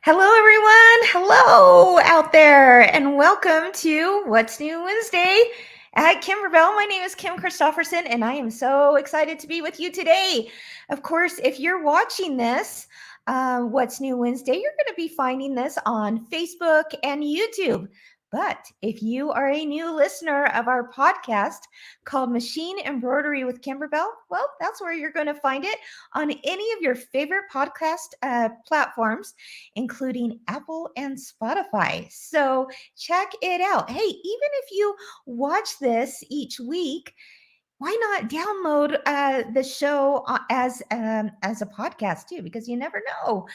Hello, everyone. Hello out there, and welcome to What's New Wednesday at Kimberbell. My name is Kim Christofferson, and I am so excited to be with you today. Of course, if you're watching this, What's New Wednesday, you're going to be finding this on Facebook and YouTube. But if you are a new listener of our podcast called Machine Embroidery with Kimberbell, well, that's where you're going to find it on any of your favorite podcast platforms, including Apple and Spotify. So check it out. Hey, even if you watch this each week, why not download the show as a podcast too? Because you never know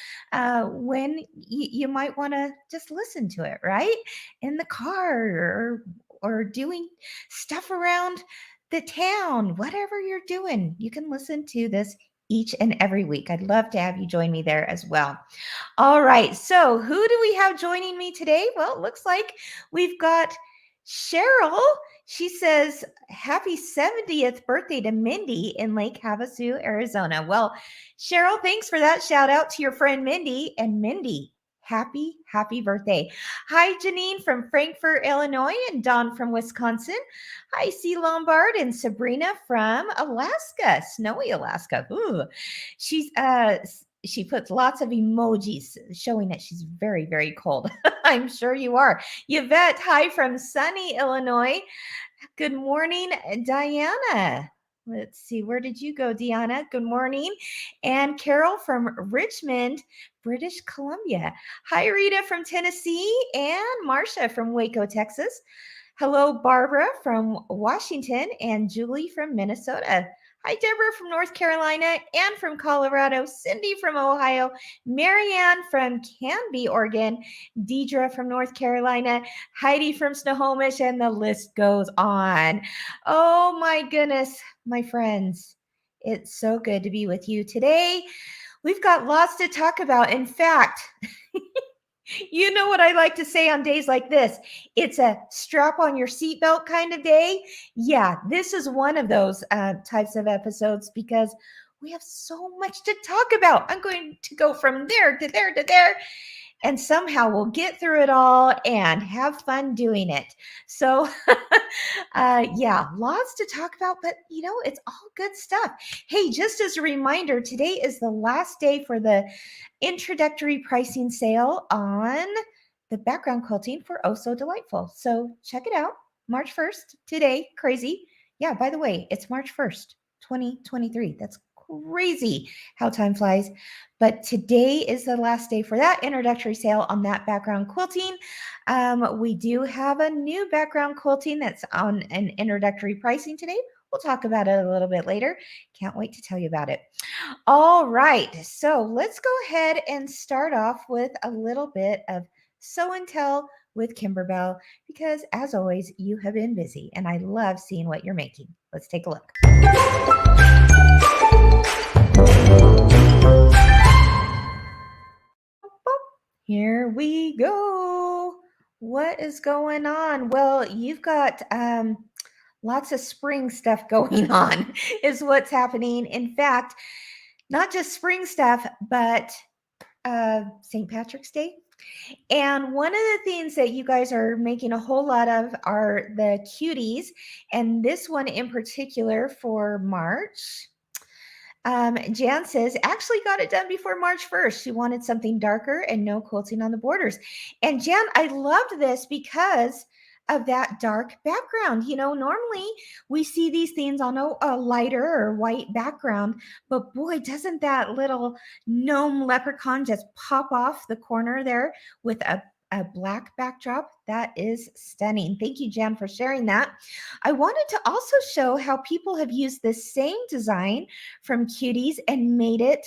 when you might want to just listen to it, right? In the car or doing stuff around the town, whatever you're doing, you can listen to this each and every week. I'd love to have you join me there as well. All right. So, who do we have joining me today? Well, it looks like we've got Cheryl. She says, Happy 70th birthday to Mindy in Lake Havasu, Arizona. Well, Cheryl, thanks for that shout out to your friend Mindy. And Mindy, happy birthday. Hi, Janine from Frankfort, Illinois, and Dawn from Wisconsin. Hi, C. Lombard and Sabrina from Alaska, snowy Alaska. Ooh, she puts lots of emojis showing that she's very, very cold. I'm sure you are. Yvette, hi from sunny Illinois. Good morning, Diana. Let's see, where did you go, Diana? Good morning. And Carol from Richmond, British Columbia. Hi, Rita from Tennessee and Marcia from Waco, Texas. Hello, Barbara from Washington and Julie from Minnesota. Hi, Deborah from North Carolina, Ann from Colorado, Cindy from Ohio, Marianne from Canby, Oregon, Deidre from North Carolina, Heidi from Snohomish, and the list goes on. Oh my goodness, my friends. It's so good to be with you today. We've got lots to talk about. In fact, you know what I like to say on days like this? It's a strap on your seatbelt kind of day. Yeah, this is one of those types of episodes because we have so much to talk about. I'm going to go from there to there to there, and somehow we'll get through it all and have fun doing it. So, yeah, lots to talk about, but it's all good stuff. Hey, just as a reminder, today is the last day for the introductory pricing sale on the background quilting for Oh So Delightful. So check it out. March 1st, today, crazy. Yeah, by the way, it's March 1st, 2023. That's crazy how time flies. But today is the last day for that introductory sale on that background quilting. We do have a new background quilting that's on an introductory pricing today. We'll talk about it a little bit later. Can't wait to tell you about it. All right, so let's go ahead and start off with a little bit of Sew and Tell with Kimberbell, because as always, you have been busy and I love seeing what you're making. Let's take a look. Here we go. What is going on? Well, you've got lots of spring stuff going on, is what's happening. In fact, not just spring stuff, but St. Patrick's Day. And one of the things that you guys are making a whole lot of are the cuties. And this one in particular for March. Jan says, actually got it done before March 1st. She wanted something darker and no quilting on the borders. And Jan, I loved this because of that dark background. Normally we see these things on a lighter or white background, but boy, doesn't that little gnome leprechaun just pop off the corner there with a black backdrop. That is stunning. Thank you, Jan, for sharing that. I wanted to also show how people have used this same design from Cuties and made it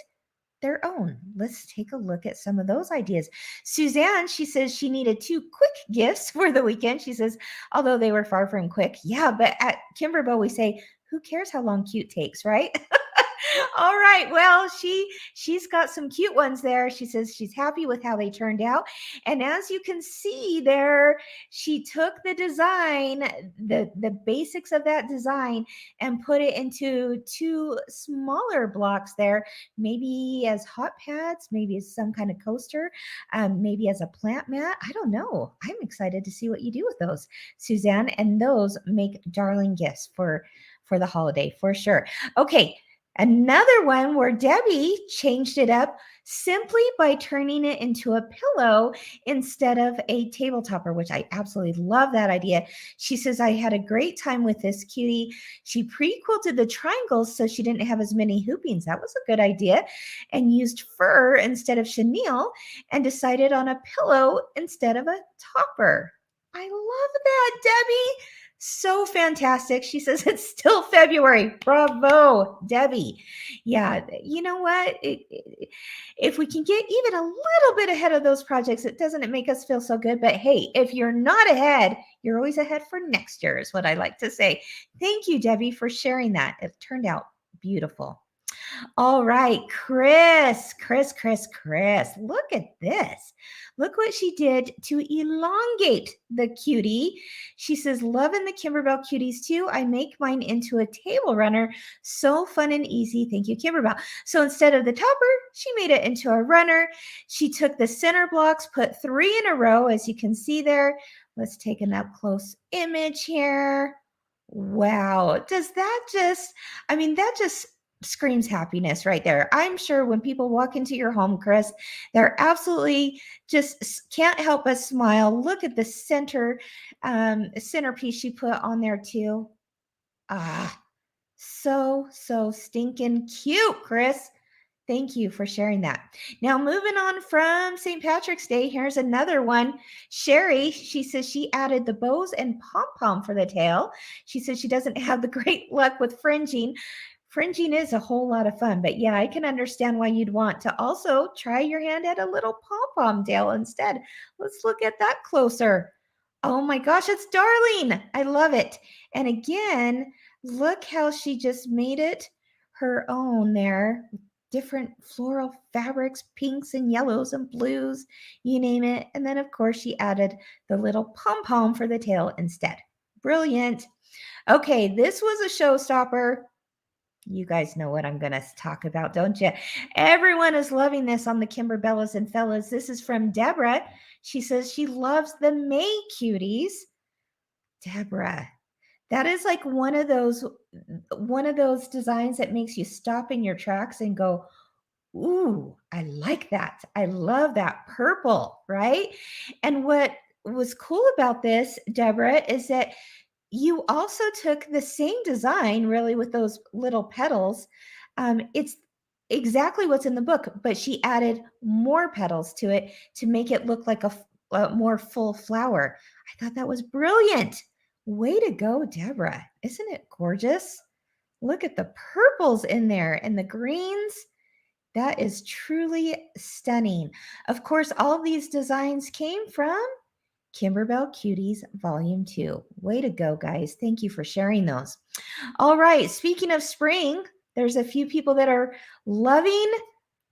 their own. Let's take a look at some of those ideas. Suzanne, she says she needed 2 quick gifts for the weekend. She says, although they were far from quick. Yeah, but at Kimberbell, we say, who cares how long cute takes, right? All right. Well, she's got some cute ones there. She says she's happy with how they turned out. And as you can see there, she took the design, the basics of that design, and put it into two smaller blocks there, maybe as hot pads, maybe as some kind of coaster, maybe as a plant mat. I don't know. I'm excited to see what you do with those, Suzanne. And those make darling gifts for the holiday for sure. Okay. Another one where Debbie changed it up simply by turning it into a pillow instead of a table topper, which I absolutely love that idea. She says, I had a great time with this cutie. She pre-quilted the triangles so she didn't have as many hoopings. That was a good idea. And used fur instead of chenille and decided on a pillow instead of a topper. I love that, Debbie. So fantastic. She says it's still February. Bravo, Debbie. Yeah, you know what? If we can get even a little bit ahead of those projects, it doesn't make us feel so good. But hey, if you're not ahead, you're always ahead for next year, is what I like to say. Thank you, Debbie, for sharing that. It turned out beautiful. All right, Chris. Look at this. Look what she did to elongate the cutie. She says, loving the Kimberbell cuties too. I make mine into a table runner. So fun and easy. Thank you, Kimberbell. So instead of the topper, she made it into a runner. She took the center blocks, put 3 in a row, as you can see there. Let's take an up close image here. Wow. Does that just, that just screams happiness right there. I'm sure when people walk into your home, Chris, they're absolutely just can't help but smile. Look at the centerpiece she put on there too. So stinking cute, Chris. Thank you for sharing that. Now, moving on from St. Patrick's Day, here's another one. Sherry, she says she added the bows and pom-pom for the tail. She says she doesn't have the great luck with fringing. Fringing is a whole lot of fun, but yeah, I can understand why you'd want to also try your hand at a little pom-pom tail instead. Let's look at that closer. Oh my gosh, it's darling. I love it. And again, look how she just made it her own there. Different floral fabrics, pinks and yellows and blues, you name it. And then, of course, she added the little pom-pom for the tail instead. Brilliant. Okay, this was a showstopper. You guys know what I'm going to talk about, don't you? Everyone is loving this on the Kimberbellas and Fellas. This is from Deborah. She says she loves the May cuties. Deborah, that is like one of those designs that makes you stop in your tracks and go, ooh, I like that. I love that purple, right? And what was cool about this, Deborah, is that you also took the same design really with those little petals. It's exactly what's in the book, but she added more petals to it to make it look like a more full flower. I thought that was brilliant. Way to go, Deborah. Isn't it gorgeous? Look at the purples in there and the greens. That is truly stunning. Of course, all these designs came from Kimberbell Cuties Volume 2. Way to go, guys. Thank you for sharing those. All right, speaking of spring, there's a few people that are loving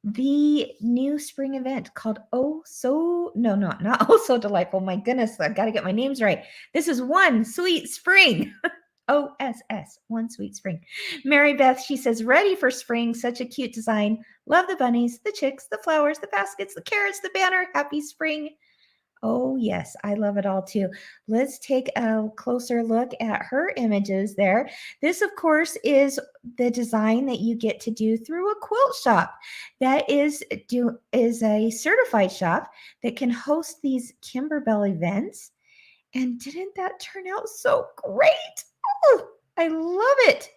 the new spring event called not Oh So Delightful. My goodness, I got to get my names right. This is One Sweet Spring. OSS, One Sweet Spring. Mary Beth, she says, ready for spring. Such a cute design. Love the bunnies, the chicks, the flowers, the baskets, the carrots, the banner. Happy spring. Oh, yes, I love it all too. Let's take a closer look at her images there. This, of course, is the design that you get to do through a quilt shop. That is a certified shop that can host these Kimberbell events. And didn't that turn out so great? Oh, I love it.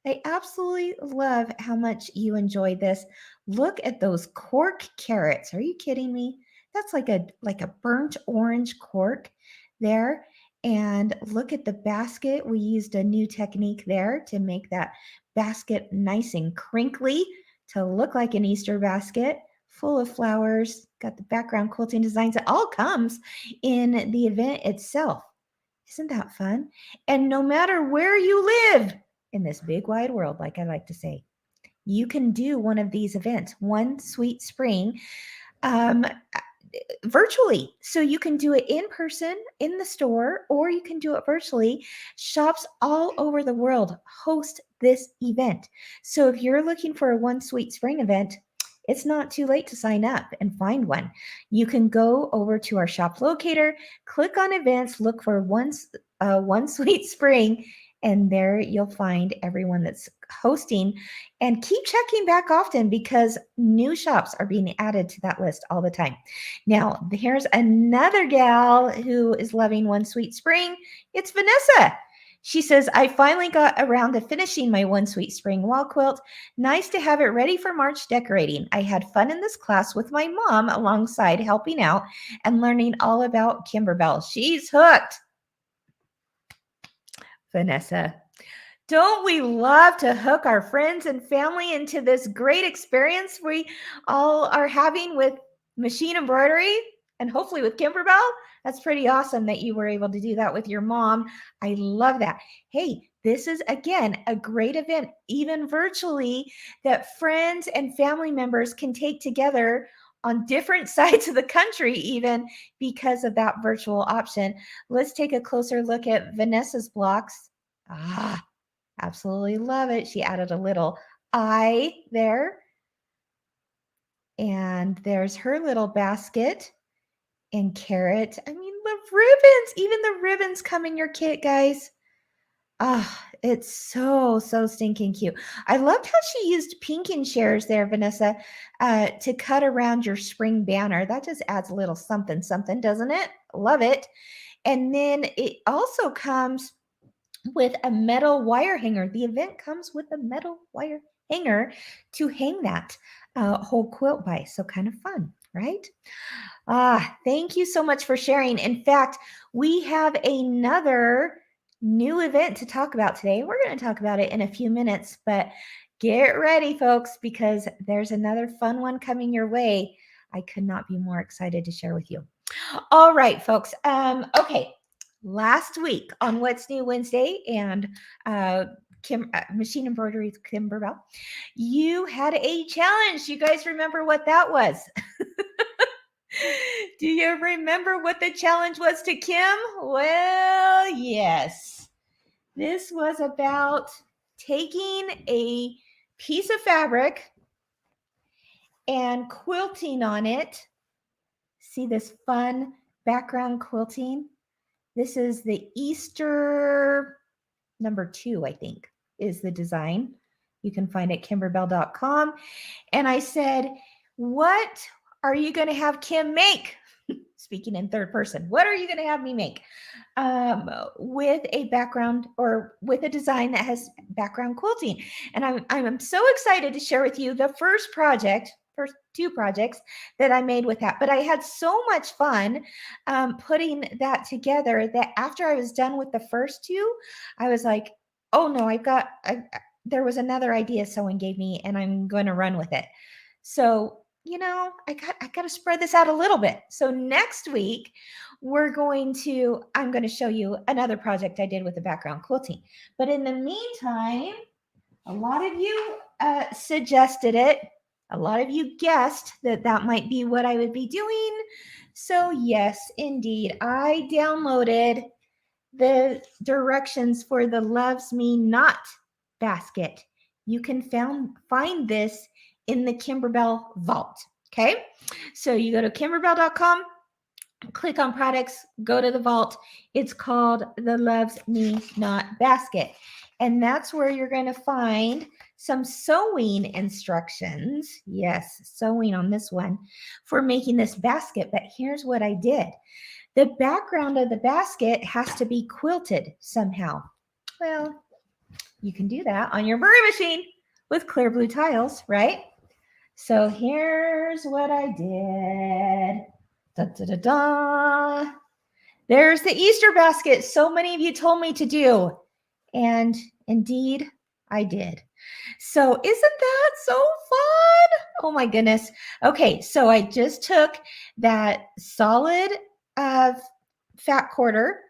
I absolutely love how much you enjoyed this. Look at those cork carrots. Are you kidding me? That's like a burnt orange cork there. And look at the basket. We used a new technique there to make that basket nice and crinkly to look like an Easter basket full of flowers. Got the background quilting designs. It all comes in the event itself. Isn't that fun? And no matter where you live in this big wide world, like I like to say, you can do one of these events, One Sweet Spring, virtually. So you can do it in person in the store, or you can do it virtually. Shops all over the world host this event. So if you're looking for a One Sweet Spring event, it's not too late to sign up and find one. You can go over to our shop locator, click on events, look for One Sweet Spring, and there you'll find everyone that's hosting. And keep checking back often because new shops are being added to that list all the time. Now, here's another gal who is loving One Sweet Spring. It's Vanessa. She says, I finally got around to finishing my One Sweet Spring wall quilt. Nice to have it ready for March decorating. I had fun in this class with my mom alongside helping out and learning all about Kimberbell. She's hooked. Vanessa, don't we love to hook our friends and family into this great experience we all are having with machine embroidery and hopefully with Kimberbell? That's pretty awesome that you were able to do that with your mom. I love that. Hey, this is, again, a great event, even virtually, that friends and family members can take together on different sides of the country, even because of that virtual option. Let's take a closer look at Vanessa's blocks. Absolutely love it. She added a little eye there. And there's her little basket and carrot. I mean, the ribbons, even the ribbons come in your kit, guys. It's so stinking cute. I loved how she used pinking shares there, Vanessa, to cut around your spring banner. That just adds a little something, doesn't it? Love it. And then it also comes with a metal wire hanger. The event comes with a metal wire hanger to hang that whole quilt by. So kind of fun, right? Thank you so much for sharing. In fact, we have another new event to talk about today. We're going to talk about it in a few minutes, but get ready, folks, because there's another fun one coming your way. I could not be more excited to share with you. All right, folks. Okay. Last week on What's New Wednesday and Machine Embroidery with Kimberbell, you had a challenge. You guys remember what that was? Do you remember what the challenge was to Kim? Well, yes. This was about taking a piece of fabric and quilting on it. See this fun background quilting? This is the Easter number 2, I think, is the design. You can find it at kimberbell.com. And I said, what are you going to have Kim make? Speaking in third person, what are you going to have me make with a background or with a design that has background quilting? And I'm so excited to share with you the first 2 projects that I made with that. But I had so much fun putting that together that after I was done with the first 2, I was like, oh no, there was another idea someone gave me and I'm going to run with it. So, I got to spread this out a little bit. So next week, I'm going to show you another project I did with the background quilting. But in the meantime, a lot of you suggested it. A lot of you guessed that might be what I would be doing. So yes, indeed, I downloaded the directions for the Loves Me Not basket. You can find this in the Kimberbell vault. Okay, so you go to kimberbell.com, click on products, go to the vault. It's called the Loves Me Not basket. And that's where you're going to find some sewing instructions. Yes, sewing on this one for making this basket. But here's what I did. The background of the basket has to be quilted somehow. Well, you can do that on your Burry machine with clear blue tiles, right? So here's what I did. Da, da, da, da. There's the Easter basket so many of you told me to do. And indeed, I did. So isn't that so fun? Oh my goodness. Okay, so I just took that solid fat quarter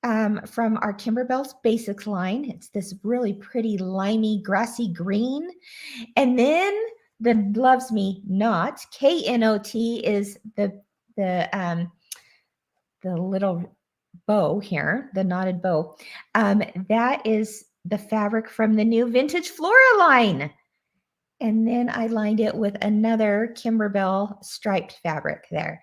from our Kimberbell's Basics line. It's this really pretty limey, grassy green. And then the Loves Me Not, Knot, is the little bow here, the knotted bow. That is the fabric from the new Vintage Flora line. And then I lined it with another Kimberbell striped fabric there.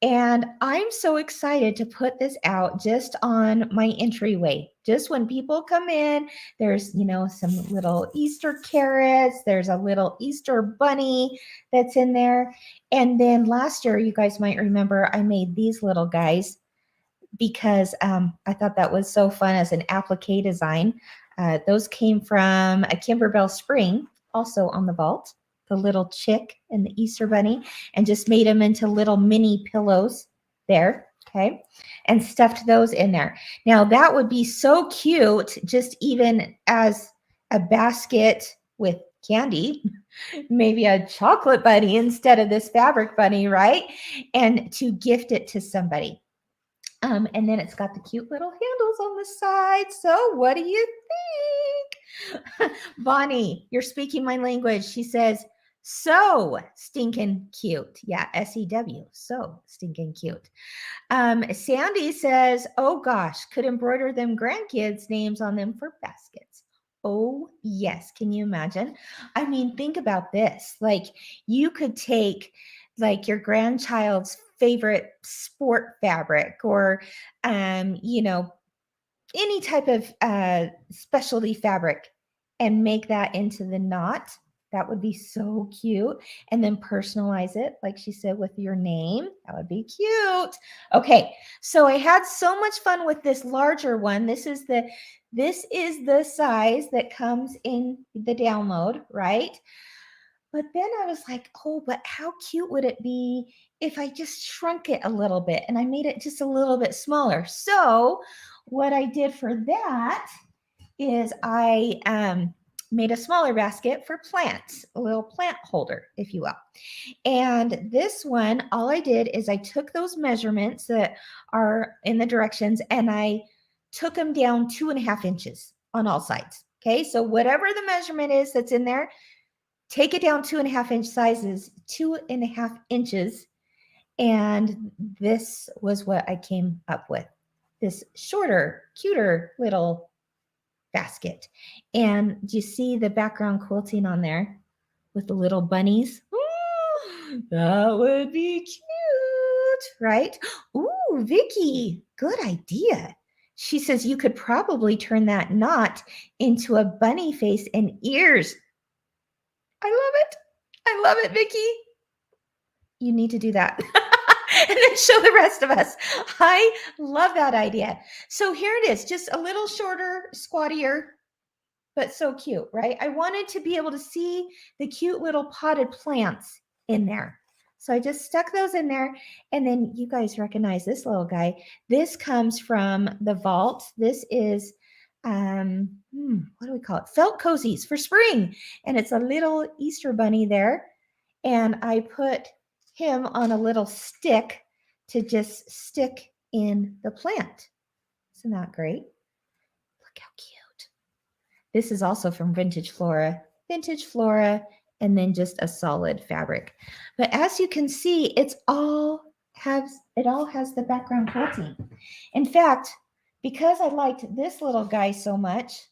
And I'm so excited to put this out just on my entryway. Just when people come in, there's, some little Easter carrots, there's a little Easter bunny that's in there. And then last year, you guys might remember, I made these little guys because I thought that was so fun as an applique design. Those came from a Kimberbell spring, also on the vault, the little chick and the Easter bunny, and just made them into little mini pillows there, okay, and stuffed those in there. Now that would be so cute, just even as a basket with candy, maybe a chocolate bunny instead of this fabric bunny, right? And to gift it to somebody. And then it's got the cute little handles on the side. So what do you think? Bonnie, you're speaking my language. She says, so stinking cute. Yeah, SEW, so stinking cute. Sandy says, oh gosh, could embroider them grandkids' names on them for baskets. Oh, yes. Can you imagine? I mean, think about this. Like, you could take like your grandchild's favorite sport fabric or, any type of specialty fabric and make that into the knot. That would be so cute. And then personalize it, like she said, with your name. That would be cute. Okay, so I had so much fun with this larger one. This is the size that comes in the download, right? But then I was like, oh, but how cute would it be if I just shrunk it a little bit and I made it just a little bit smaller? So what I did for that is I made a smaller basket for plants, a little plant holder, if you will. And this one, all I did is I took those measurements that are in the directions and I took them down 2.5 inches on all sides. Okay, so whatever the measurement is that's in there, take it down 2.5 inch sizes, 2.5 inches. And this was what I came up with, this shorter, cuter little basket. And do you see the background quilting on there with the little bunnies? Ooh, that would be cute, right? Ooh, Vicky, good idea. She says you could probably turn that knot into a bunny face and ears. I love it. I love it, Vicky. You need to do that. And then show the rest of us. I love that idea. So here it is, just a little shorter, squattier, but so cute, right? I wanted to be able to see the cute little potted plants in there. So I just stuck those in there. And then you guys recognize this little guy. This comes from the vault. This is, what do we call it? Felt cozies for spring. And it's a little Easter bunny there. And I put him on a little stick to just stick in the plant. Isn't that great? Look how cute. This is also from Vintage Flora, and then just a solid fabric. But as you can see, it all has the background quilting. In fact, because I liked this little guy so much,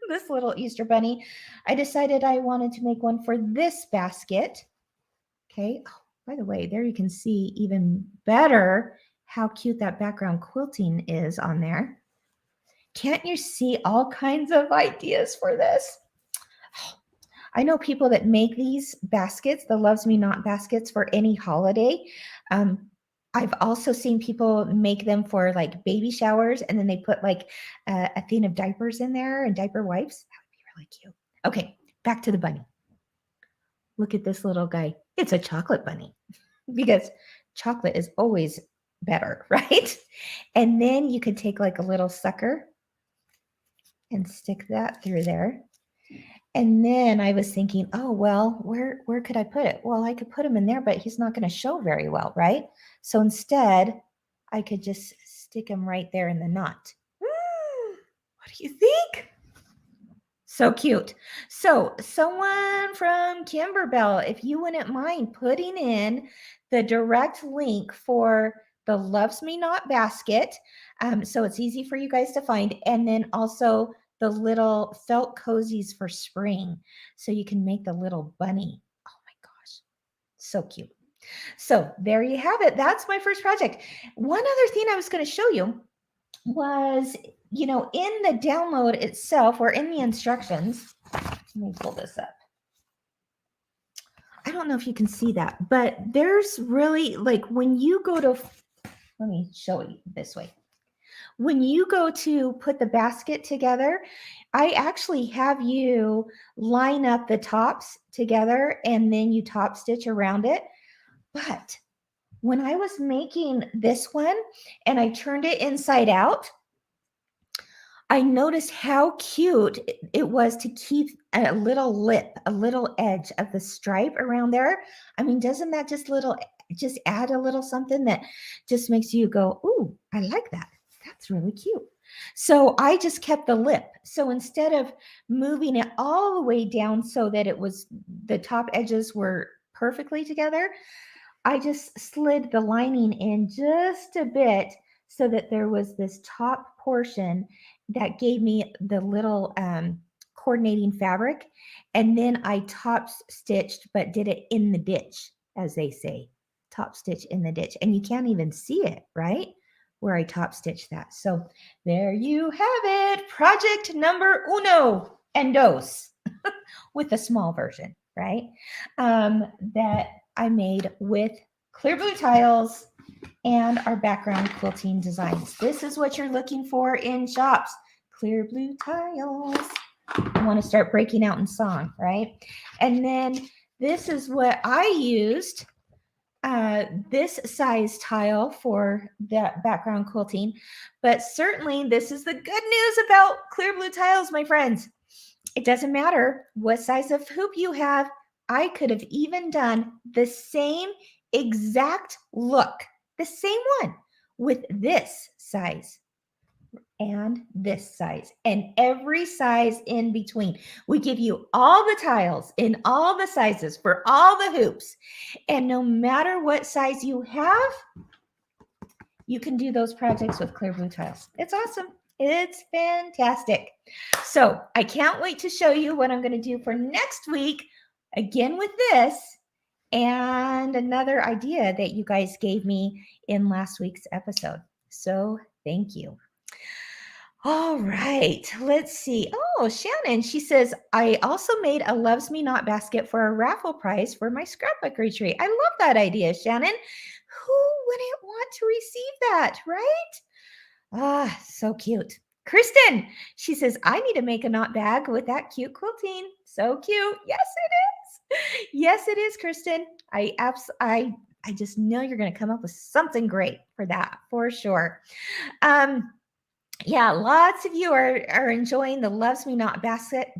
this little Easter bunny, I decided I wanted to make one for this basket. Okay. Oh, by the way, there you can see even better how cute that background quilting is on there. Can't you see all kinds of ideas for this? I know people that make these baskets, the Loves Me Not baskets, for any holiday. I've also seen people make them for like baby showers, and then they put like a thing of diapers in there and diaper wipes. That would be really cute. Okay, back to the bunny. Look at this little guy. It's a chocolate bunny because chocolate is always better, right? And then you could take like a little sucker and stick that through there. And then I was thinking, oh, well, where could I put it? Well, I could put him in there, but he's not going to show very well, right? So instead, I could just stick them right there in the knot. What do you think? So cute. So someone from Kimberbell, if you wouldn't mind putting in the direct link for the Loves Me Not basket, so it's easy for you guys to find, and then also the little felt cozies for spring, so you can make the little bunny. Oh my gosh, so cute. So there you have it. That's my first project. One other thing I was going to show you was, in the download itself or in the instructions, let me pull this up. I don't know if you can see that, but there's really, like, when you go to, let me show you this way. When you go to put the basket together, I actually have you line up the tops together and then you top stitch around it. But when I was making this one and I turned it inside out, I noticed how cute it was to keep a little lip, a little edge of the stripe around there. I mean, doesn't that just add a little something that just makes you go, ooh, I like that. That's really cute. So I just kept the lip. So instead of moving it all the way down so that the top edges were perfectly together, I just slid the lining in just a bit so that there was this top portion that gave me the little coordinating fabric. And then I top stitched, but did it in the ditch, as they say, top stitch in the ditch. And you can't even see it, right? Where I top stitched that. So there you have it. Project number uno and dos with a small version, right? That I made with clear blue tiles and our background quilting designs. This is what you're looking for in shops, clear blue tiles. You want to start breaking out in song, right? And then this is what I used, this size tile for that background quilting. But certainly this is the good news about clear blue tiles, my friends. It doesn't matter what size of hoop you have. I could have even done the same exact look, the same one with this size and this size and every size in between. We give you all the tiles in all the sizes for all the hoops. And no matter what size you have, you can do those projects with clear blue tiles. It's awesome. It's fantastic. So I can't wait to show you what I'm going to do for next week, again with this and another idea that you guys gave me in last week's episode. So thank you. All right, let's see. Oh, Shannon, she says, I also made a Loves Me Not basket for a raffle prize for my scrapbook retreat. I love that idea, Shannon. Who wouldn't want to receive that, right? Ah, so cute. Kristen, she says, I need to make a knot bag with that cute quilting. So cute. Yes, it is. Yes, it is, Kristen. I just know you're going to come up with something great for that, for sure. Yeah, lots of you are enjoying the Loves Me Not basket.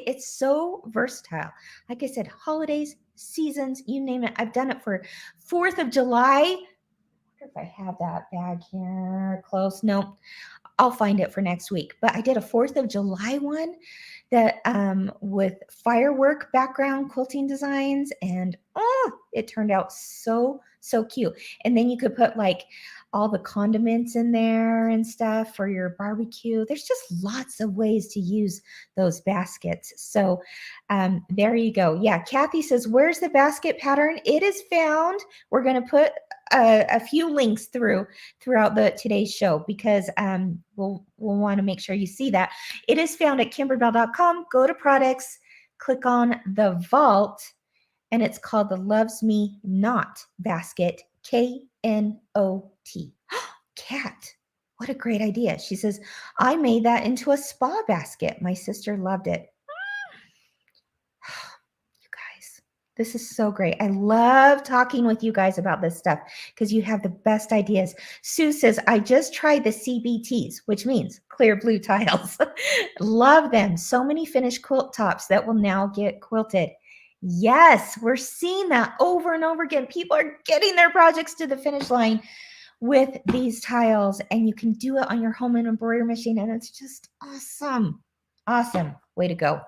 It's so versatile. Like I said, holidays, seasons, you name it. I've done it for 4th of July. I wonder if I have that bag here close. No, I'll find it for next week. But I did a 4th of July one that with firework background quilting designs, and it turned out so cute. And then you could put like all the condiments in there and stuff for your barbecue. There's just lots of ways to use those baskets. So there you go. Yeah, Kathy says, where's the basket pattern? It is found. We're going to put a few links throughout today's show, because we'll want to make sure you see that. It is found at kimberbell.com. Go to products, click on the vault, and it's called the Loves Me Not basket, KNOT. Kat, what a great idea. She says, I made that into a spa basket. My sister loved it. You guys, this is so great. I love talking with you guys about this stuff because you have the best ideas. Sue says, I just tried the CBTs, which means clear blue tiles. Love them. So many finished quilt tops that will now get quilted. Yes, we're seeing that over and over again. People are getting their projects to the finish line with these tiles, and you can do it on your home embroidery machine, and it's just awesome. Awesome. Way to go.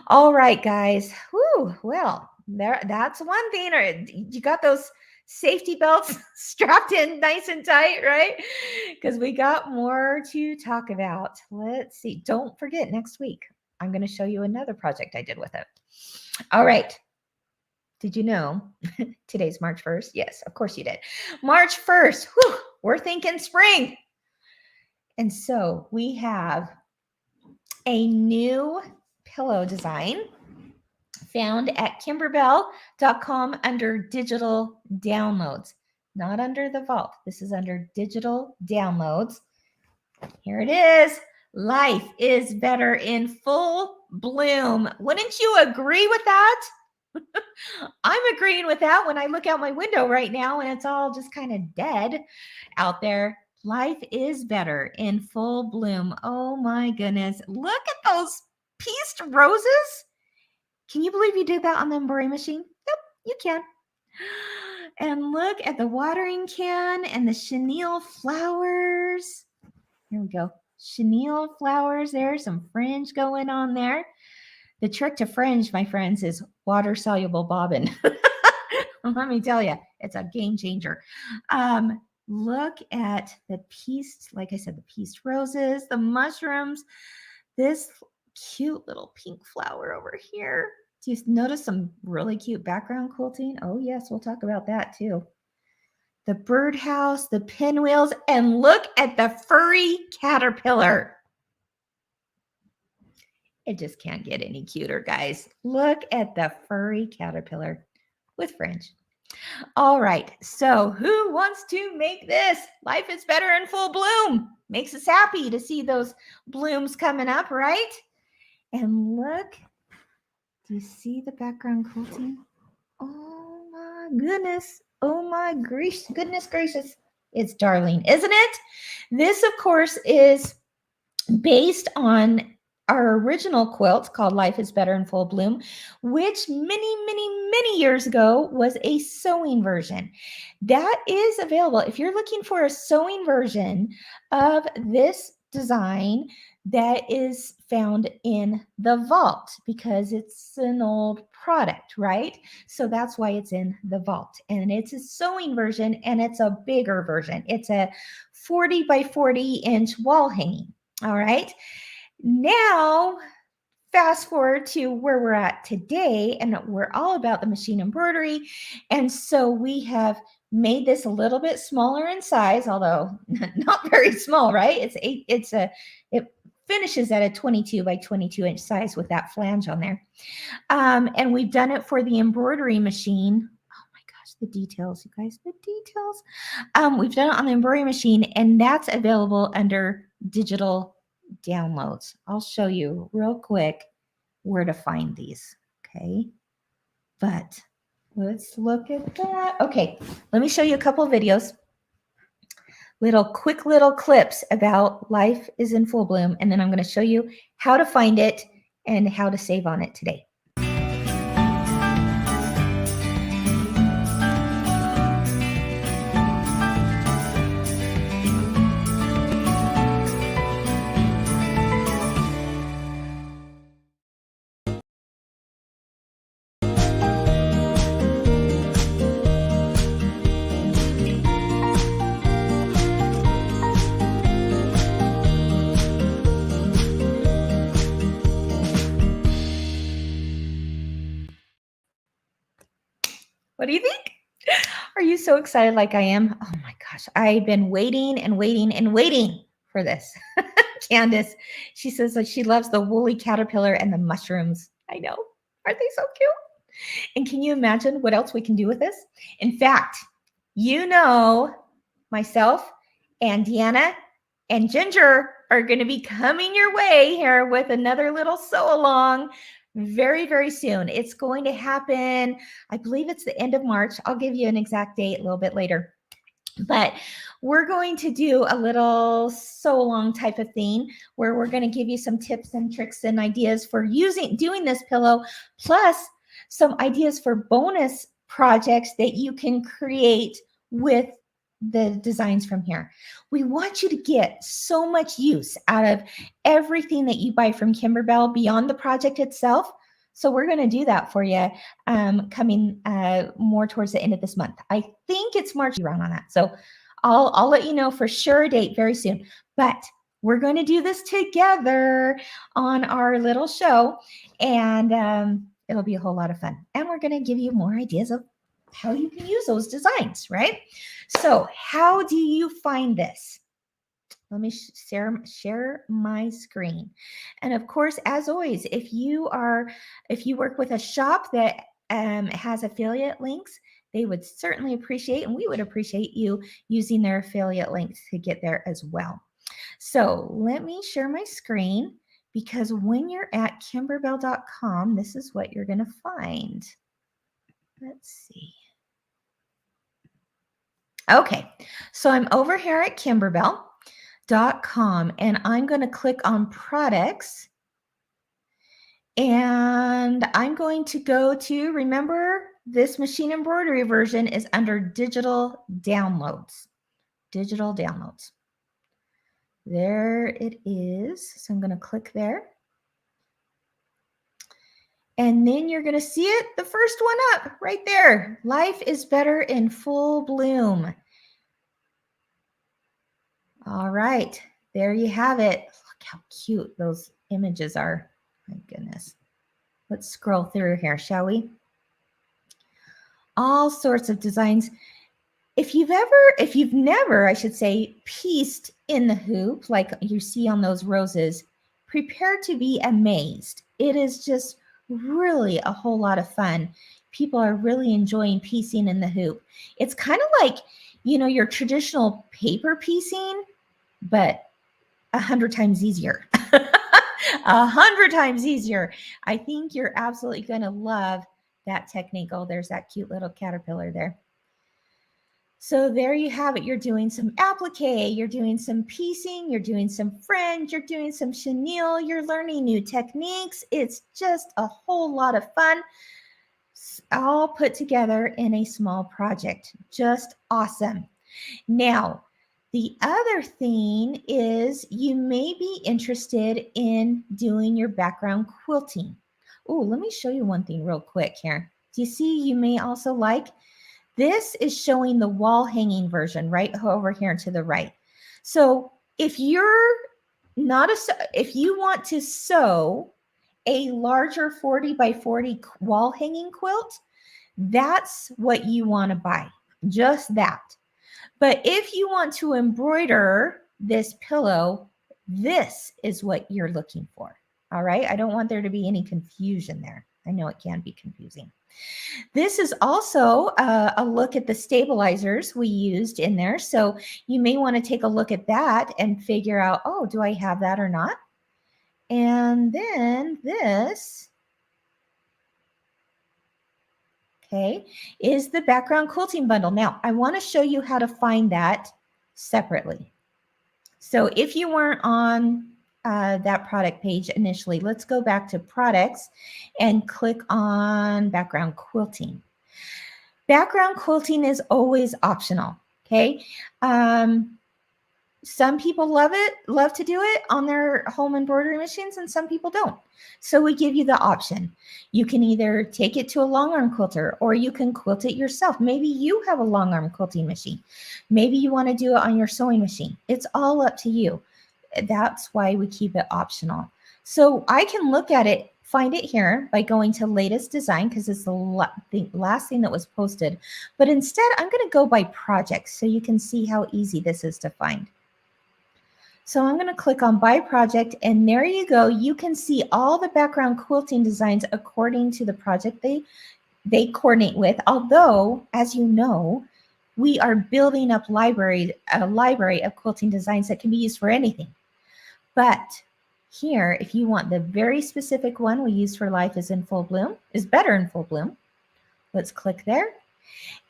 All right, guys. Whew, well, that's one thing. Or you got those safety belts strapped in nice and tight, right? Because we got more to talk about. Let's see. Don't forget, next week, I'm going to show you another project I did with it. All right. Did you know today's March 1st? Yes, of course you did. March 1st. Whew, we're thinking spring. And so we have a new pillow design found at Kimberbell.com under digital downloads, not under the vault. This is under digital downloads. Here it is. Life is better in full bloom. Wouldn't you agree with that? I'm agreeing with that when I look out my window right now and it's all just kind of dead out there. Life is better in full bloom. Oh my goodness. Look at those pieced roses. Can you believe you did that on the embroidery machine? Yep, you can. And look at the watering can and the chenille flowers. Here we go. Chenille flowers. There's some fringe going on there. The trick to fringe, my friends, is water-soluble bobbin. Let me tell you, it's a game changer. Look at the pieced, like I said, the pieced roses, the mushrooms, this cute little pink flower over here. Do you notice some really cute background quilting? Oh, yes, we'll talk about that too. The birdhouse, the pinwheels, and look at the furry caterpillar. It just can't get any cuter, guys. Look at the furry caterpillar with fringe. All right, so who wants to make this? Life is better in full bloom. Makes us happy to see those blooms coming up, right? And look, do you see the background quilting? Oh my goodness. Oh my goodness gracious. It's darling, isn't it? This, of course, is based on our original quilt called Life is Better in Full Bloom, which many years ago was a sewing version. That is available. If you're looking for a sewing version of this design, that is found in the vault because it's an old product, right? So that's why it's in the vault. And it's a sewing version and it's a bigger version. It's a 40 by 40 inch wall hanging. All right. Now, fast forward to where we're at today, and we're all about the machine embroidery. And so we have made this a little bit smaller in size, although not very small, right? It finishes at a 22 by 22 inch size with that flange on there. And we've done it for the embroidery machine. Oh my gosh, the details, you guys, the details. We've done it on the embroidery machine, and that's available under digital downloads. I'll show you real quick where to find these. Okay. But let's look at that. Okay. Let me show you a couple of videos. Quick little clips about Life is in Full Bloom. And then I'm going to show you how to find it and how to save on it today. What do you think? Are you so excited like I am? Oh my gosh, I've been waiting and waiting and waiting for this. Candace, she says that she loves the woolly caterpillar and the mushrooms. I know. Aren't they so cute? And can you imagine what else we can do with this? In fact, you know, myself and Deanna and Ginger are going to be coming your way here with another little sew along very soon. It's going to happen, I believe it's the end of March. I'll give you an exact date a little bit later. But we're going to do a little sew along type of thing where we're going to give you some tips and tricks and ideas for doing this pillow, plus some ideas for bonus projects that you can create with the designs from here. We want you to get so much use out of everything that you buy from Kimberbell beyond the project itself. So we're going to do that for you coming more towards the end of this month. I think it's March around on that. So I'll let you know for sure a date very soon. But we're going to do this together on our little show, and it'll be a whole lot of fun. And we're going to give you more ideas of how you can use those designs, right? So how do you find this? Let me share my screen. And of course, as always, if you work with a shop that has affiliate links, they would certainly appreciate, and we would appreciate you using their affiliate links to get there as well. So let me share my screen, because when you're at kimberbell.com, this is what you're going to find. Let's see. Okay, so I'm over here at Kimberbell.com, and I'm going to click on products, and I'm going to go to, remember, this machine embroidery version is under digital downloads. Digital downloads. There it is. So I'm going to click there. And then you're going to see it, the first one up right there. Life is Better in Full Bloom. All right, there you have it. Look how cute those images are. My goodness. Let's scroll through here, shall we? All sorts of designs. If you've never, I should say, pieced in the hoop like you see on those roses, prepare to be amazed. It is just really a whole lot of fun. People are really enjoying piecing in the hoop. It's kind of like, your traditional paper piecing, but 100 times easier. 100 times easier. I think you're absolutely going to love that technique. Oh, there's that cute little caterpillar there. So there you have it. You're doing some applique, you're doing some piecing, you're doing some fringe, you're doing some chenille, you're learning new techniques. It's just a whole lot of fun, all put together in a small project. Just awesome. Now, the other thing is you may be interested in doing your background quilting. Oh, let me show you one thing real quick here. Do you see you may also like? This is showing the wall hanging version right over here to the right. So if you're not if you want to sew a larger 40 by 40 wall hanging quilt, that's what you want to buy, just that. But if you want to embroider this pillow, this is what you're looking for. All right. I don't want there to be any confusion there. I know it can be confusing. This is also a look at the stabilizers we used in there. So you may want to take a look at that and figure out, oh, do I have that or not? And then this, okay, is the background quilting bundle. Now, I want to show you how to find that separately. So if you weren't on that product page initially, let's go back to products and click on background quilting. Background quilting is always optional, okay? Some people love to do it on their home embroidery machines, and some people don't. So we give you the option. You can either take it to a long arm quilter, or you can quilt it yourself. Maybe you have a long arm quilting machine. Maybe you want to do it on your sewing machine. It's all up to you. That's why we keep it optional. So I can look at it, find it here by going to latest design, because it's the last thing that was posted. But instead, I'm going to go by project so you can see how easy this is to find. So I'm going to click on by project, and there you go. You can see all the background quilting designs according to the project they coordinate with. Although, as you know, we are building up a library of quilting designs that can be used for anything. But here, if you want the very specific one we use for Life is in Full Bloom, is Better in Full Bloom, let's click there.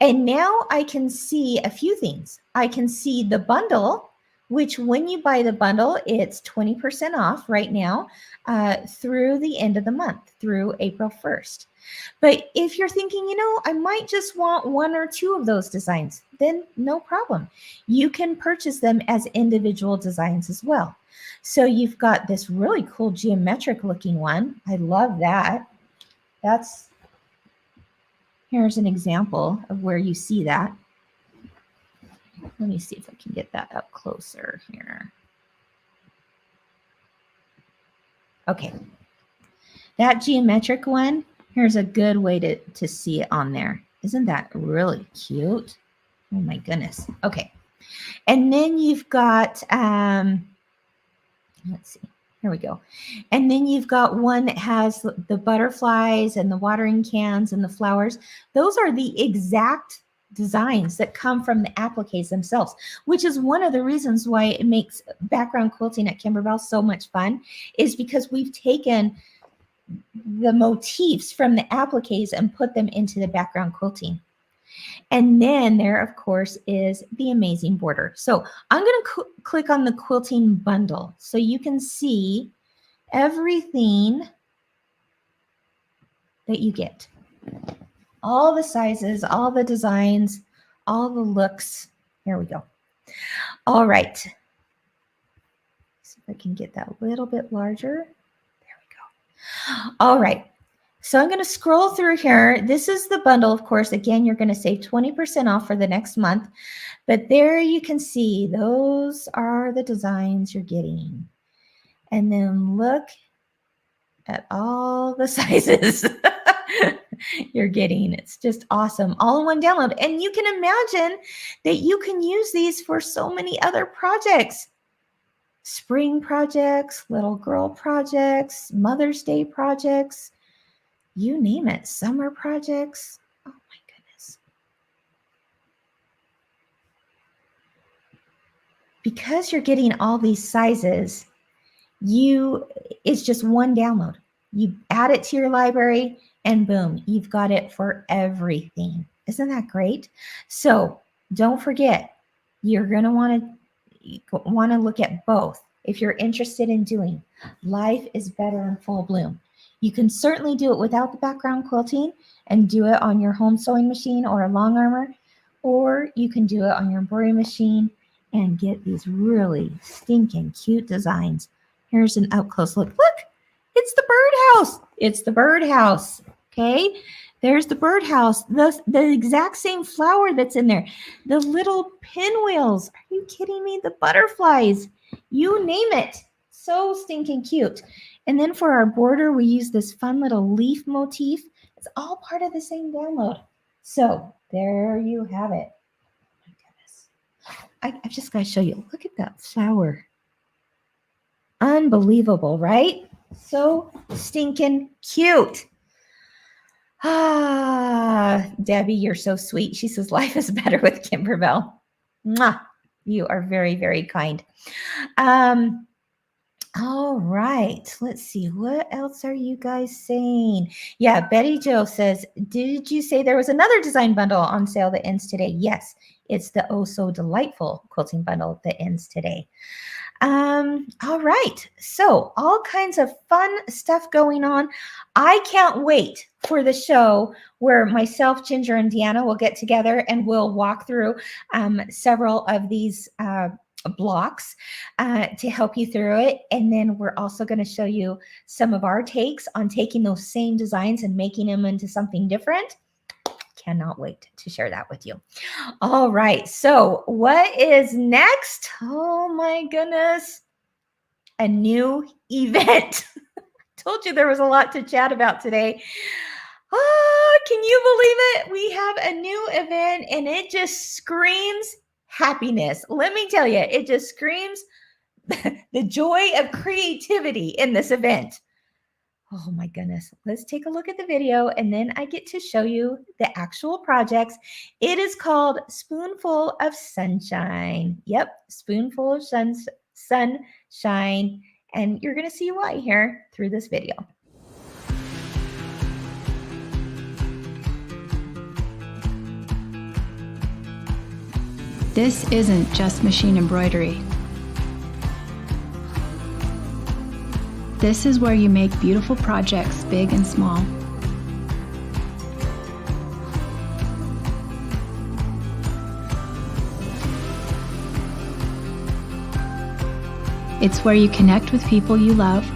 And now I can see a few things. I can see the bundle which when you buy the bundle, it's 20% off right now through the end of the month, through April 1st. But if you're thinking, I might just want one or two of those designs, then no problem. You can purchase them as individual designs as well. So you've got this really cool geometric looking one. I love that. Here's an example of where you see that. Let me see if I can get that up closer here. Okay. That geometric one, here's a good way to see it on there. Isn't that really cute? Oh my goodness. Okay. And then you've got, let's see, here we go. And then you've got one that has the butterflies and the watering cans and the flowers. Those are the exact designs that come from the appliques themselves, which is one of the reasons why it makes background quilting at Kimberbell so much fun, is because we've taken the motifs from the appliques and put them into the background quilting. And then there, of course, is the amazing border. So I'm going to click on the quilting bundle so you can see everything that you get. All the sizes, all the designs, all the looks. Here we go. All right. See if I can get that a little bit larger. There we go. All right. So I'm going to scroll through here. This is the bundle, of course. Again, you're going to save 20% off for the next month. But there you can see those are the designs you're getting. And then look at all the sizes you're getting. It's just awesome. All in one download. And you can imagine that you can use these for so many other projects. Spring projects, little girl projects, Mother's Day projects. You name it, summer projects. Oh my goodness. Because you're getting all these sizes, it's just one download. You add it to your library and boom, you've got it for everything. Isn't that great? So don't forget, you're going to want to look at both. If you're interested in doing Life is Better in Full Bloom, you can certainly do it without the background quilting and do it on your home sewing machine or a long armor, or you can do it on your embroidery machine and get these really stinking cute designs. Here's an up close look. Look, it's the birdhouse. It's the birdhouse. Okay, there's the birdhouse. The exact same flower that's in there. The little pinwheels. Are you kidding me? The butterflies. You name it. So stinking cute. And then for our border, we use this fun little leaf motif. It's all part of the same download. So there you have it. Oh my goodness. I've just got to show you. Look at that flower. Unbelievable, right? So stinking cute. Debbie, you're so sweet. She says, life is better with Kimberbell. Mwah. You are very, very kind. All right, let's see. What else are you guys saying? Yeah, Betty Jo says, did you say there was another design bundle on sale that ends today? Yes, it's the Oh So Delightful quilting bundle that ends today. All right, so all kinds of fun stuff going on. I can't wait for the show where myself, Ginger, and Deanna will get together and we'll walk through several of these blocks to help you through it. And then we're also going to show you some of our takes on taking those same designs and making them into something different. Cannot wait to share that with you. All right. So what is next? Oh my goodness. A new event. Told you there was a lot to chat about today. Oh, can you believe it? We have a new event and it just screams happiness. Let me tell you, it just screams the joy of creativity in this event. Oh my goodness. Let's take a look at the video and then I get to show you the actual projects. It is called Spoonful of Sunshine. Yep, Spoonful of Sunshine. And you're going to see why here through this video. This isn't just machine embroidery. This is where you make beautiful projects, big and small. It's where you connect with people you love.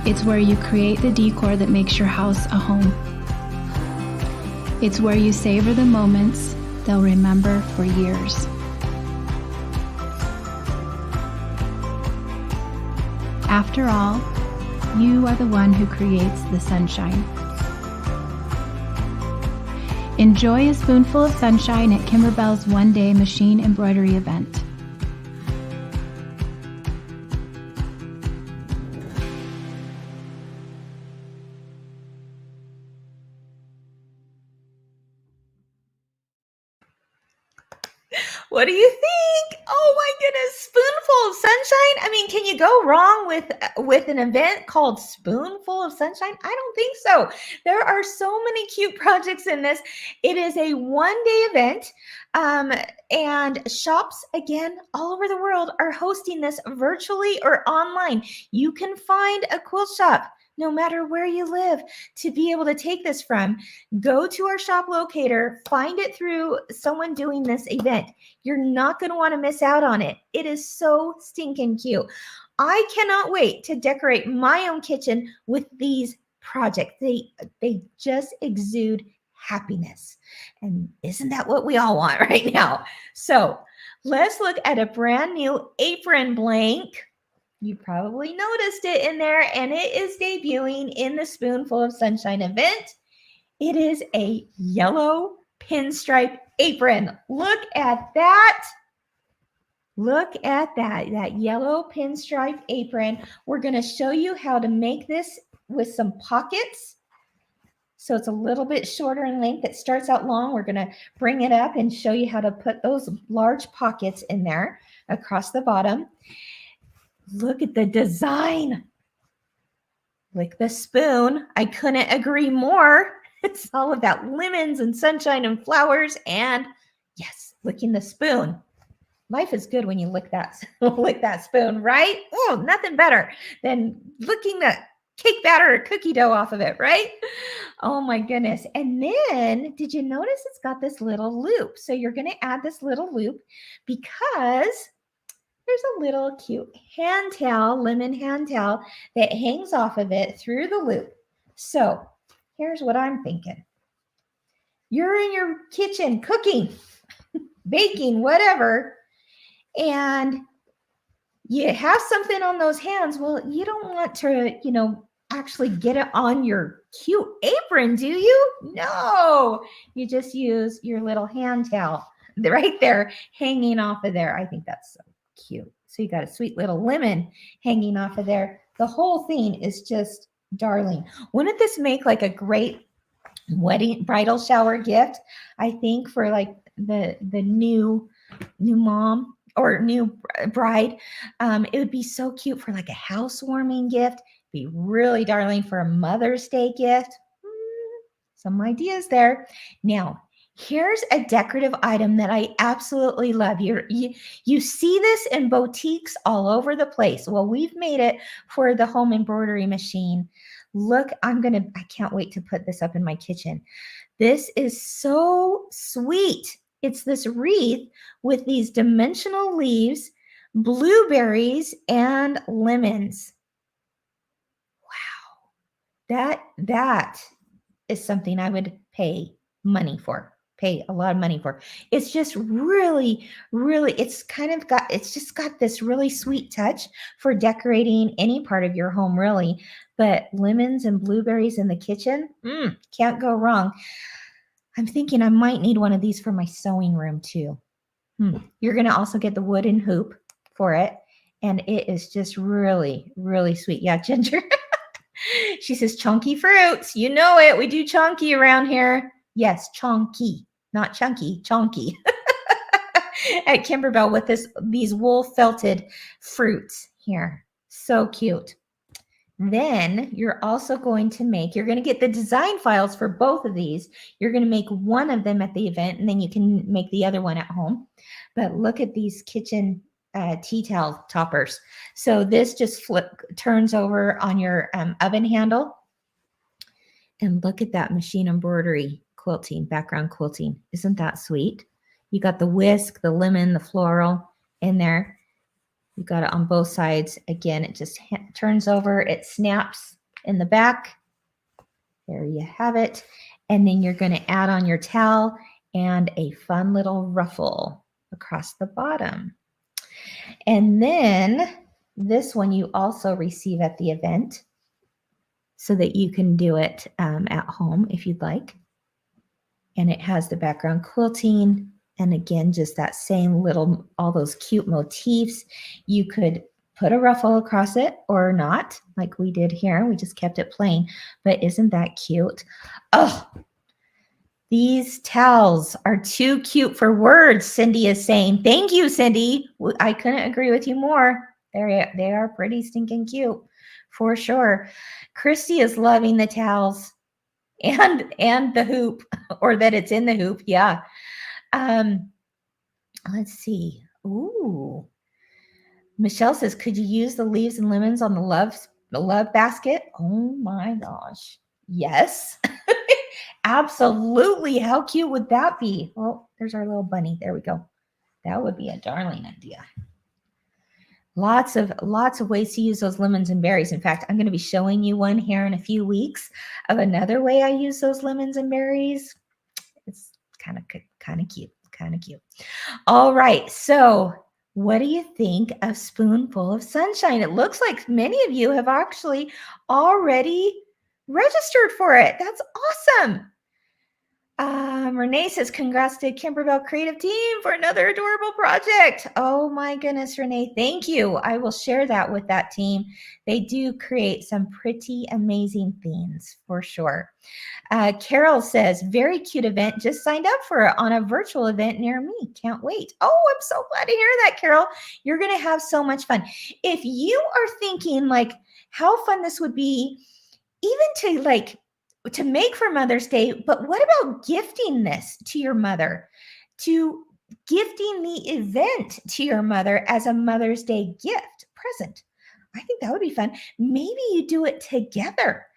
It's where you create the decor that makes your house a home. It's where you savor the moments they'll remember for years. After all, you are the one who creates the sunshine. Enjoy a spoonful of sunshine at Kimberbell's one-day machine embroidery event. What do you think? Oh my goodness, Spoonful of Sunshine. I mean, can you go wrong with an event called Spoonful of Sunshine? I don't think so. There are so many cute projects in this. It is a one-day event, and shops, again, all over the world are hosting this virtually or online. You can find a quilt shop no matter where you live to be able to take this from. Go to our shop locator, find it through someone doing this event. You're not going to want to miss out on it. It is so stinking cute. I cannot wait to decorate my own kitchen with these projects. They just exude happiness. And isn't that what we all want right now? So let's look at a brand new apron blank. You probably noticed it in there, and it is debuting in the Spoonful of Sunshine event. It is a yellow pinstripe apron. Look at that. Look at that yellow pinstripe apron. We're going to show you how to make this with some pockets. So it's a little bit shorter in length. It starts out long. We're going to bring it up and show you how to put those large pockets in there across the bottom. Look at the design. Like the spoon. I couldn't agree more. It's all about lemons and sunshine and flowers. And yes, licking the spoon. Life is good when you lick that spoon, right? Oh, nothing better than licking the cake batter or cookie dough off of it, right? Oh my goodness. And then, did you notice it's got this little loop? So you're going to add this little loop because there's a little cute hand towel, lemon hand towel that hangs off of it through the loop. So here's what I'm thinking. You're in your kitchen cooking, baking, whatever, and you have something on those hands. Well, you don't want to, actually get it on your cute apron, do you? No, you just use your little hand towel right there hanging off of there. I think that's so cute. So you got a sweet little lemon hanging off of there. The whole thing is just darling. Wouldn't this make like a great wedding bridal shower gift? I think for like the new mom or new bride, it would be so cute for like a housewarming gift. Be really darling for a Mother's Day gift. Some ideas there. Now, here's a decorative item that I absolutely love. You see this in boutiques all over the place. Well, we've made it for the home embroidery machine. Look, I can't wait to put this up in my kitchen. This is so sweet. It's this wreath with these dimensional leaves, blueberries, and lemons. Wow. That is something I would pay a lot of money for. It's just really, really, it's just got this really sweet touch for decorating any part of your home, really. But lemons and blueberries in the kitchen, can't go wrong. I'm thinking I might need one of these for my sewing room too. You're going to also get the wooden hoop for it. And it is just really, really sweet. Yeah, Ginger. She says chunky fruits. You know it. We do chunky around here. Yes, chunky, not chunky, chunky. At Kimberbell with these wool felted fruits here. So cute. Then you're also going to get the design files for both of these. You're going to make one of them at the event, and then you can make the other one at home. But look at these kitchen tea towel toppers. So this just turns over on your oven handle. And look at that machine embroidery quilting, background quilting. Isn't that sweet? You got the whisk, the lemon, the floral in there. You got it on both sides. Again, it just turns over. It snaps in the back. There you have it. And then you're going to add on your towel and a fun little ruffle across the bottom. And then this one you also receive at the event so that you can do it at home if you'd like. And it has the background quilting. And again, just that same little, all those cute motifs. You could put a ruffle across it or not, like we did here. We just kept it plain. But isn't that cute? Oh, these towels are too cute for words, Cindy is saying. Thank you, Cindy. I couldn't agree with you more. They are pretty stinking cute, for sure. Christy is loving the towels and the hoop, or that it's in the hoop. Yeah. Let's see. Ooh. Michelle says, could you use the leaves and lemons on the love basket? Oh my gosh. Yes. Absolutely. How cute would that be? Well, there's our little bunny. There we go. That would be a darling idea. Lots of ways to use those lemons and berries. In fact, I'm going to be showing you one here in a few weeks of another way I use those lemons and berries. It's kind of cute. All right. So what do you think of Spoonful of Sunshine? It looks like many of you have actually already registered for it. That's awesome. Renee says, congrats to Kimberbell Creative Team for another adorable project. Oh my goodness, Renee, thank you. I will share that with that team. They do create some pretty amazing themes for sure. Carol says, very cute event. Just signed up for it on a virtual event near me. Can't wait. Oh, I'm so glad to hear that, Carol. You're going to have so much fun. If you are thinking like how fun this would be, even to make for Mother's Day, but what about gifting this to your mother? To gifting the event to your mother as a Mother's Day gift present. I think that would be fun. Maybe you do it together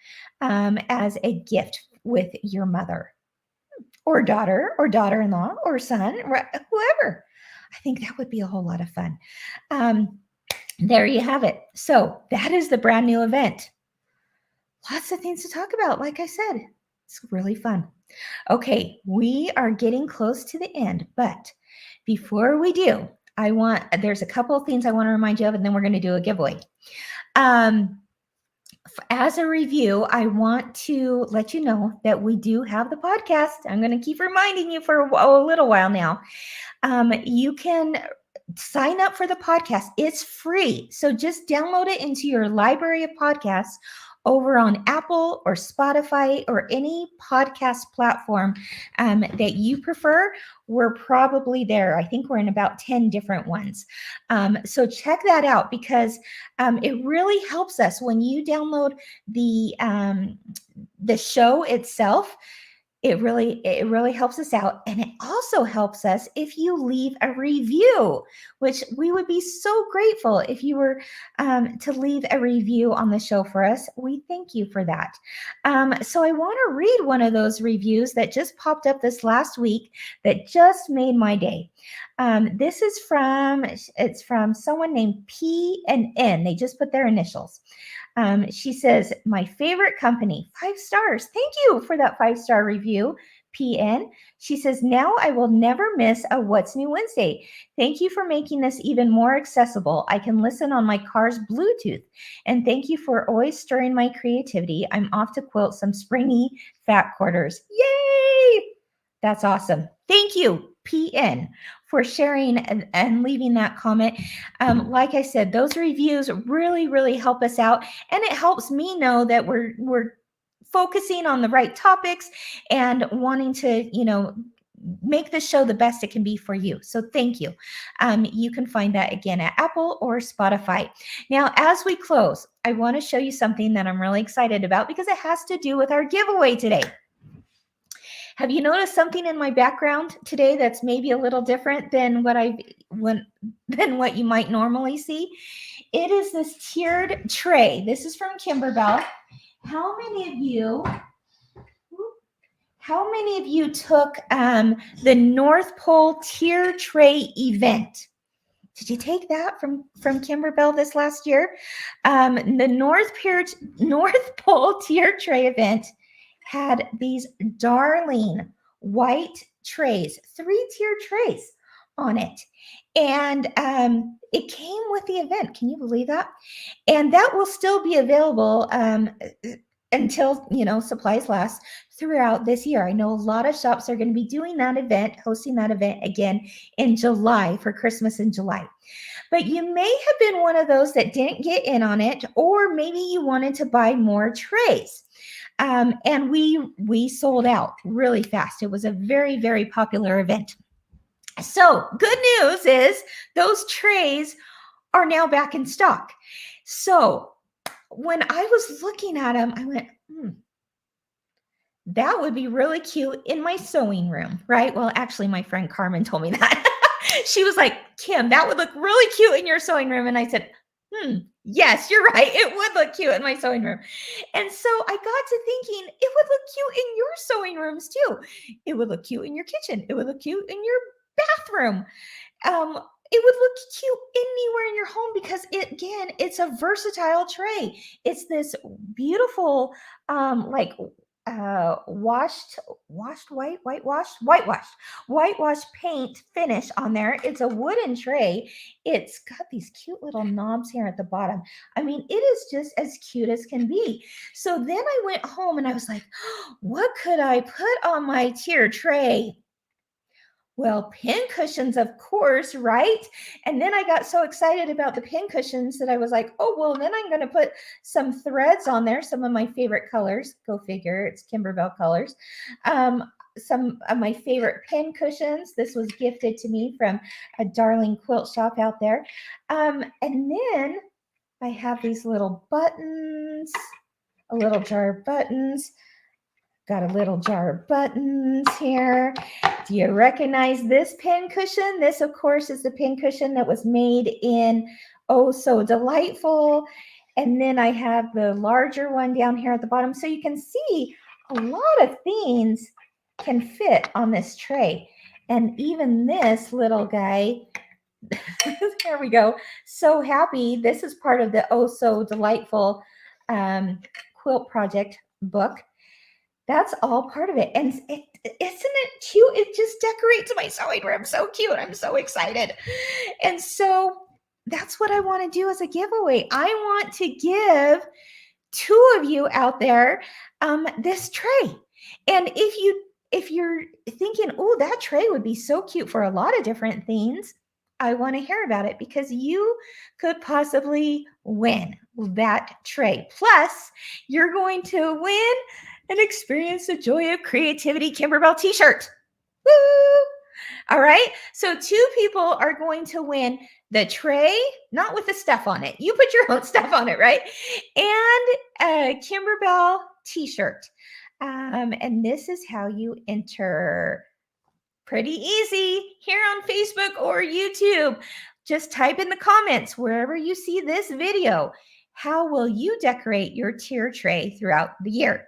as a gift with your mother or daughter or daughter-in-law or son, whoever. I think that would be a whole lot of fun. There you have it. So that is the brand new event. Lots of things to talk about. Like I said, it's really fun. Okay, we are getting close to the end, but before we do, there's a couple of things I want to remind you of, and then we're going to do a giveaway. As a review, I want to let you know that we do have the podcast. I'm going to keep reminding you for a little while now. You can sign up for the podcast. It's free. So just download it into your library of podcasts over on Apple or Spotify or any podcast platform that you prefer. We're probably there. I think we're in about 10 different ones. So check that out because it really helps us when you download the show itself. It really helps us out. And it also helps us if you leave a review, which we would be so grateful if you were to leave a review on the show for us. We thank you for that. So I want to read one of those reviews that just popped up this last week that just made my day. This is from someone named P and N. They just put their initials. She says, my favorite company, 5 stars. Thank you for that 5-star review, PN. She says, now I will never miss a What's New Wednesday. Thank you for making this even more accessible. I can listen on my car's Bluetooth. And thank you for always stirring my creativity. I'm off to quilt some springy fat quarters. Yay! That's awesome. Thank you, PN, for sharing and leaving that comment. Like I said, those reviews really, really help us out. And it helps me know that we're focusing on the right topics and wanting to, make the show the best it can be for you. So thank you. You can find that again at Apple or Spotify. Now, as we close, I want to show you something that I'm really excited about because it has to do with our giveaway today. Have you noticed something in my background today that's maybe a little different than what you might normally see? It is this tiered tray. This is from Kimberbell. How many of you took the North Pole tier tray event? Did you take that from Kimberbell this last year? The North Pole tier tray event had these darling white trays, 3-tier trays on it. And it came with the event. Can you believe that? And that will still be available until, supplies last throughout this year. I know a lot of shops are going to be doing that event, hosting that event again in July for Christmas in July. But you may have been one of those that didn't get in on it, or maybe you wanted to buy more trays. And we sold out really fast. It was a very, very popular event. So good news is those trays are now back in stock. So when I was looking at them, I went, that would be really cute in my sewing room, right? Well, actually, my friend Carmen told me that. She was like, Kim, that would look really cute in your sewing room. And I said, yes, you're right. It would look cute in my sewing room. And so I got to thinking, it would look cute in your sewing rooms too. It would look cute in your kitchen. It would look cute in your bathroom. It would look cute anywhere in your home because it's a versatile tray. It's this beautiful, whitewashed paint finish on there. It's a wooden tray. It's got these cute little knobs here at the bottom. I mean, it is just as cute as can be. So then I went home and I was like, what could I put on my tier tray? Well, pin cushions, of course, right? And then I got so excited about the pin cushions that I was like, oh, well, then I'm going to put some threads on there, some of my favorite colors. Go figure, it's Kimberbell colors. Some of my favorite pin cushions. This was gifted to me from a darling quilt shop out there. And then I have these little buttons, a little jar of buttons. Got a little jar of buttons here. Do you recognize this pin cushion? This, of course, is the pin cushion that was made in Oh So Delightful. And then I have the larger one down here at the bottom. So you can see a lot of things can fit on this tray. And even this little guy, there we go. So happy. This is part of the Oh So Delightful quilt project book. That's all part of it. And isn't it cute? It just decorates my sewing room. So cute. I'm so excited. And so that's what I want to do as a giveaway. I want to give 2 of you out there this tray. And if you're thinking, oh, that tray would be so cute for a lot of different things, I want to hear about it because you could possibly win that tray. Plus, you're going to win and experience the joy of creativity Kimberbell t-shirt. Woo! All right. So 2 people are going to win the tray, not with the stuff on it. You put your own stuff on it, right? And a Kimberbell t-shirt. And this is how you enter. Pretty easy here on Facebook or YouTube. Just type in the comments wherever you see this video. How will you decorate your tier tray throughout the year?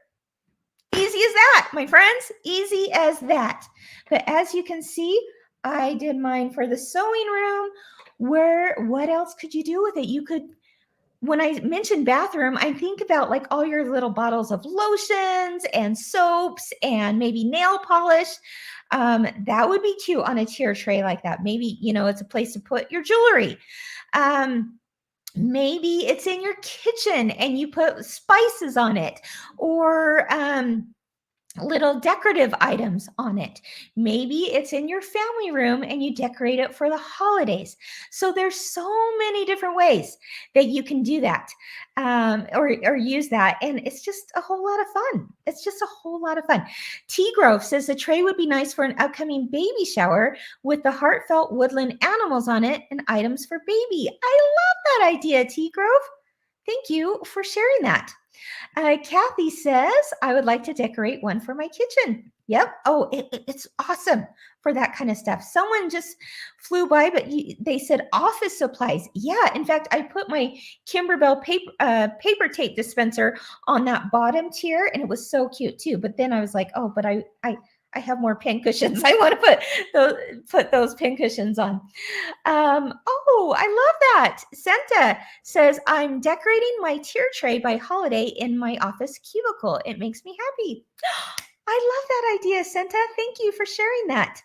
Easy as that, my friends. Easy as that. But as you can see, I did mine for the sewing room. What else could you do with it? You could, when I mentioned bathroom, I think about like all your little bottles of lotions and soaps and maybe nail polish. That would be cute on a tier tray like that. Maybe, it's a place to put your jewelry. Maybe it's in your kitchen and you put spices on it, or little decorative items on it. Maybe it's in your family room and you decorate it for the holidays. So there's so many different ways that you can do that or use that. And it's just a whole lot of fun. It's just a whole lot of fun. T Grove says the tray would be nice for an upcoming baby shower with the heartfelt woodland animals on it and items for baby. I love that idea, T Grove. Thank you for sharing that. Kathy says, I would like to decorate one for my kitchen. Yep. Oh, it's awesome for that kind of stuff. Someone just flew by, but they said office supplies. Yeah. In fact, I put my Kimberbell paper tape dispenser on that bottom tier, and it was so cute too. But then I was like, oh, but I have more pin cushions. I want to put those pin cushions on. Oh, I love that. Santa says, I'm decorating my tier tray by holiday in my office cubicle. It makes me happy. I love that idea, Santa. Thank you for sharing that.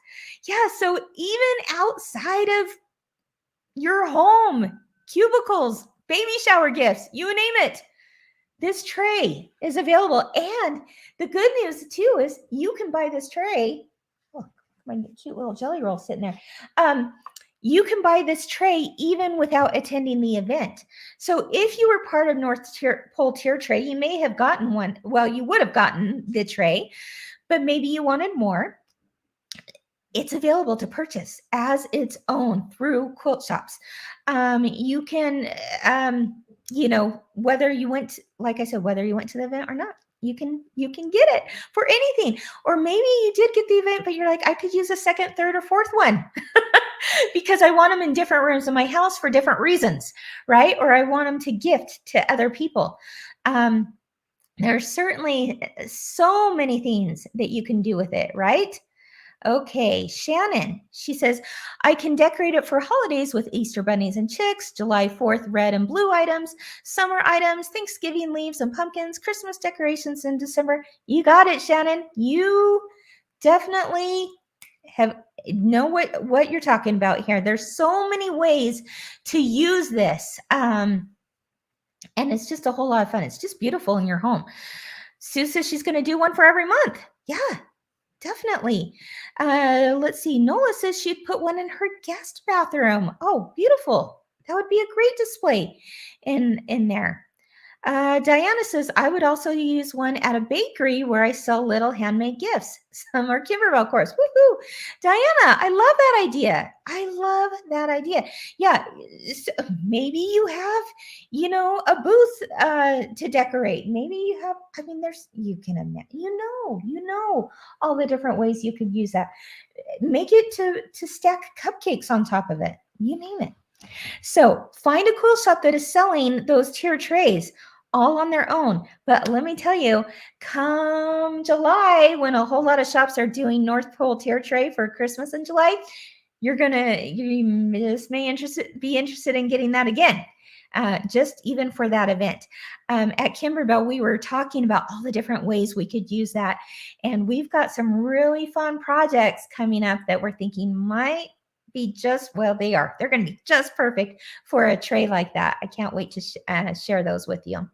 Yeah, so even outside of your home, cubicles, baby shower gifts, you name it, this tray is available. And the good news too is you can buy this tray. Look, my cute little jelly roll sitting there. You can buy this tray even without attending the event. So if you were part of North Pole Tier Tray, you may have gotten one. Well, you would have gotten the tray, but maybe you wanted more. It's available to purchase as its own through quilt shops. You can, whether you went, like I said, whether you went to the event or not, you can get it for anything. Or maybe you did get the event, but you're like, I could use a second, third, or fourth one because I want them in different rooms in my house for different reasons, right? Or I want them to gift to other people. There's certainly so many things that you can do with it, right? Okay, Shannon, she says, I can decorate it for holidays with Easter bunnies and chicks, July 4th red and blue items, summer items, Thanksgiving leaves and pumpkins, Christmas decorations in December. You got it, Shannon. You definitely know what you're talking about here. There's so many ways to use this. And it's just a whole lot of fun. It's just beautiful in your home. Sue says she's going to do one for every month. Yeah, definitely. Let's see. Nola says she'd put one in her guest bathroom. Oh, beautiful. That would be a great display in there. Diana says, I would also use one at a bakery where I sell little handmade gifts. Some are Kimberbell, of course. Woohoo! Diana, I love that idea. I love that idea. Yeah, so maybe you have, a booth to decorate. Maybe you have, you know, all the different ways you could use that. Make it to stack cupcakes on top of it. You name it. So find a quilt shop that is selling those tier trays all on their own. But let me tell you, come July, when a whole lot of shops are doing North Pole tier tray for Christmas in July, you just may be interested in getting that again. Just even for that event. At Kimberbell, we were talking about all the different ways we could use that. And we've got some really fun projects coming up that we're thinking might be they're going to be just perfect for a tray like that. I can't wait to share those with you.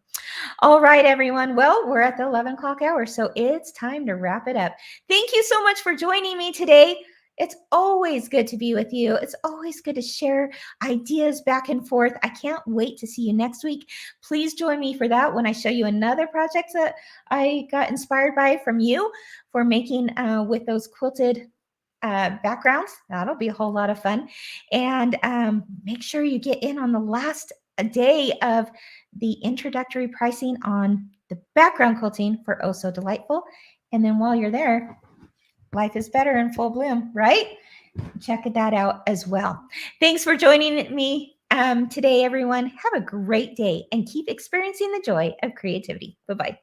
All right, everyone. Well, we're at the 11 o'clock hour, so it's time to wrap it up. Thank you so much for joining me today. It's always good to be with you. It's always good to share ideas back and forth. I can't wait to see you next week. Please join me for that when I show you another project that I got inspired by from you for making with those quilted backgrounds. That'll be a whole lot of fun. And make sure you get in on the last day of the introductory pricing on the background quilting for Oh So Delightful. And then while you're there, Life is Better in full bloom, right? Check that out as well. Thanks for joining me today, everyone. Have a great day and keep experiencing the joy of creativity. Bye-bye.